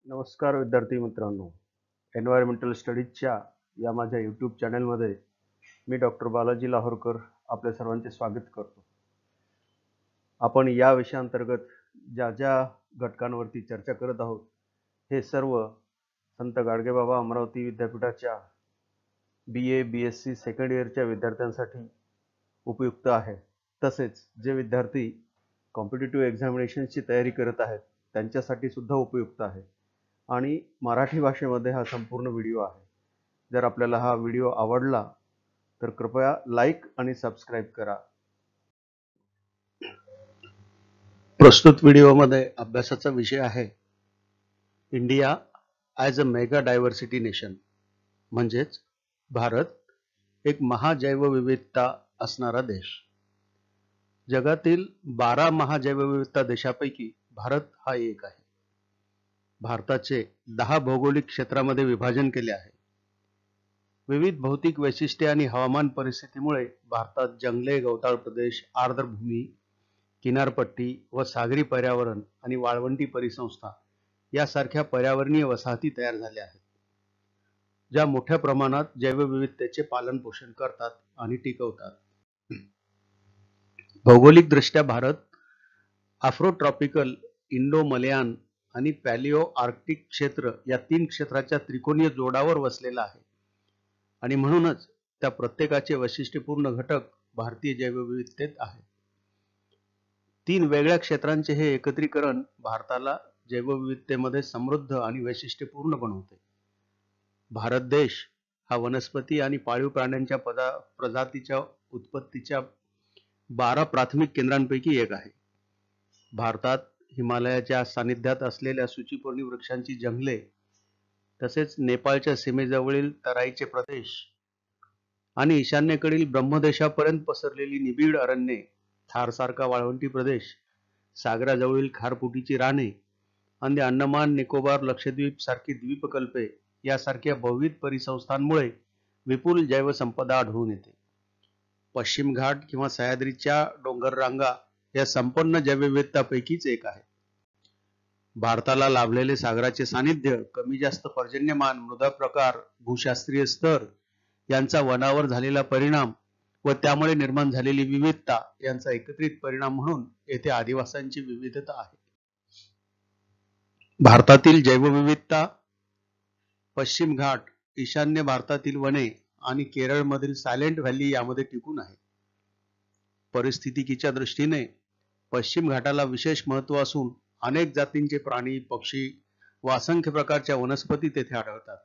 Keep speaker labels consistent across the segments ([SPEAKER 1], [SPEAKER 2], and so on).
[SPEAKER 1] नमस्कार विद्यार्थी मित्रांनो, एन्व्हायरमेंटल स्टडीजच्या या माझ्या यूट्यूब चॅनलमध्ये मी डॉक्टर बालाजी लाहोरकर आपल्या सर्वांचे स्वागत करतो. आपण या विषयाअंतर्गत ज्या ज्या घटकांवरती चर्चा करत आहोत हे सर्व संत गाडगेबाबा अमरावती विद्यापीठाच्या BA BSc सेकंड इयरच्या विद्यार्थ्यांसाठी उपयुक्त आहे. तसेच जे विद्यार्थी कॉम्पिटिटिव्ह एक्झामिनेशनची तयारी करत आहेत त्यांच्यासाठी सुद्धा उपयुक्त आहे आणि मराठी भाषेमध्ये हा संपूर्ण व्हिडिओ आहे. जर आपल्याला हा व्हिडिओ आवडला तर कृपया लाईक आणि सबस्क्राईब करा. प्रस्तुत व्हिडिओमध्ये अभ्यासाचा विषय आहे India as a mega diversity nation, म्हणजेच भारत एक महाजैवविविधता असणारा देश. जगातील 12 महाजैवविविधता देशापैकी भारत हा एक आहे. भारताचे 10 भौगोलिक क्षेत्रामध्ये विभाजन केले आहे. विविध भौतिक वैशिष्ट्ये आणि हवामान परिस्थितीमुळे भारतात जंगले, गवताळ प्रदेश, आर्द्रभूमी, किनारपट्टी व सागरी पर्यावरण आणि वाळवंटी परिसंस्था यासारख्या पर्यावरणीय वसाहती तयार झाल्या आहेत, ज्या मोठ्या प्रमाणात जैवविविधतेचे पालन पोषण करतात आणि टिकवतात. भौगोलिक दृष्ट्या भारत आफ्रोट्रॉपिकल, इंडो मलयान आणि पॅलिओ आर्क्टिक क्षेत्र या 3 क्षेत्राच्या त्रिकोणीय जोडावर वसलेला आहे आणि म्हणूनच त्या प्रत्येकाचे वैशिष्ट्यपूर्ण घटक भारतीय जैवविविधतेत आहेत. 3 वेगळ्या क्षेत्रांचे हे एकत्रीकरण भारताला जैवविविधतेमध्ये समृद्ध आणि वैशिष्ट्यपूर्ण बनवते. भारत देश हा वनस्पती आणि पाळीव प्राण्यांच्या प्रजातीच्या उत्पत्तीच्या 12 प्राथमिक केंद्रांपैकी एक आहे. भारतात हिमालयाच्या सानिध्यात असलेल्या सूचीपर्णी वृक्षांची जंगले, तसेच नेपाळच्या सीमेजवळील तराईचे प्रदेश आणि ईशान्येकडील ब्रह्मदेशापर्यंत पसरलेली निबिड अरण्ये, थारसारखा वाळवंटी प्रदेश, सागराजवळील खारफुटीची राने आणि अंदमान निकोबार लक्षद्वीप सारखी द्वीपकल्पे यासारख्या बहुविध परिसंस्थांमुळे विपुल जैवसंपदा आढळून येते. पश्चिम घाट किंवा सह्याद्रीच्या डोंगररांगा या संपन्न जैवविविधतापैकीच एक आहे. भारताला लाभलेले सागराचे सानिध्य, कमी जास्त पर्जन्यमान, मृदा प्रकार, भूशास्त्रीय स्तर यांचा वनावर झालेला परिणाम व त्यामुळे निर्माण झालेली विविधता यांचा एकत्रित परिणाम म्हणून येथे आदिवासांची विविधता आहे. भारतातील जैवविविधता पश्चिम घाट, ईशान्य भारतातील वने आणि केरळमधील सायलेंट व्हॅली यामध्ये टिकून आहे. परिस्थितिकीच्या दृष्टीने पश्चिम घाटाला विशेष महत्त्व असून अनेक जातींचे प्राणी, पक्षी व असंख्य प्रकारच्या वनस्पती तेथे आढळतात.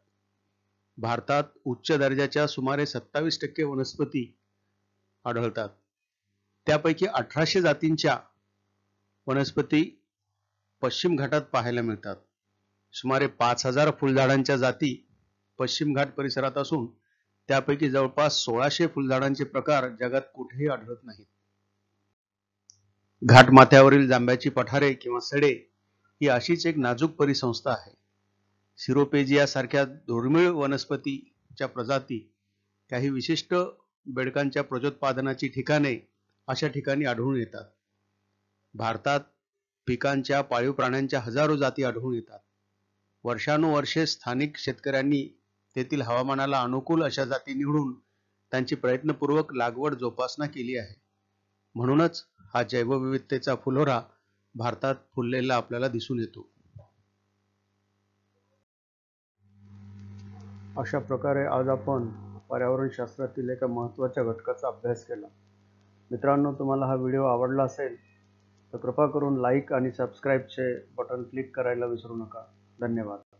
[SPEAKER 1] भारतात उच्च दर्जाच्या सुमारे 27% वनस्पती आढळतात. त्यापैकी 1800 जातींच्या वनस्पती पश्चिम घाटात पाहायला मिळतात. सुमारे 5000 फुलझाडांच्या जाती पश्चिम घाट परिसरात असून त्यापैकी जवळपास 1600 फुलझाडांचे प्रकार जगात कुठेही आढळत नाहीत. घाटमाथ्यावरील जांभ्याची पठारे किंवा सडे ही अशीच एक नाजूक परिसंस्था आहे. सिरोपेजिया सारख्या दुर्मिळ वनस्पतीच्या प्रजाती काही विशिष्ट बेडकांच्या प्रजोत्पादनाची ठिकाणे अशा ठिकाणी आढळून येतात. भारतात पिकांच्या, पाळीव प्राण्यांच्या हजारो जाती आढळून येतात. वर्षानुवर्षे स्थानिक शेतकऱ्यांनी तेथील हवामानाला अनुकूल अशा जाती निवडून त्यांची प्रयत्नपूर्वक लागवड जोपासना केली आहे. म्हणूनच हा जैवविविधतेचा फुलोरा भारतात फुललेला आपल्याला दिसून येतो. अशा प्रकारे आज आपण पर्यावरणशास्त्रातील एका महत्त्वाच्या घटकाचा अभ्यास केला. मित्रांनो, तुम्हाला हा व्हिडिओ आवडला असेल तर कृपा करून लाईक आणि सबस्क्राईबचे बटन क्लिक करायला विसरू नका. धन्यवाद.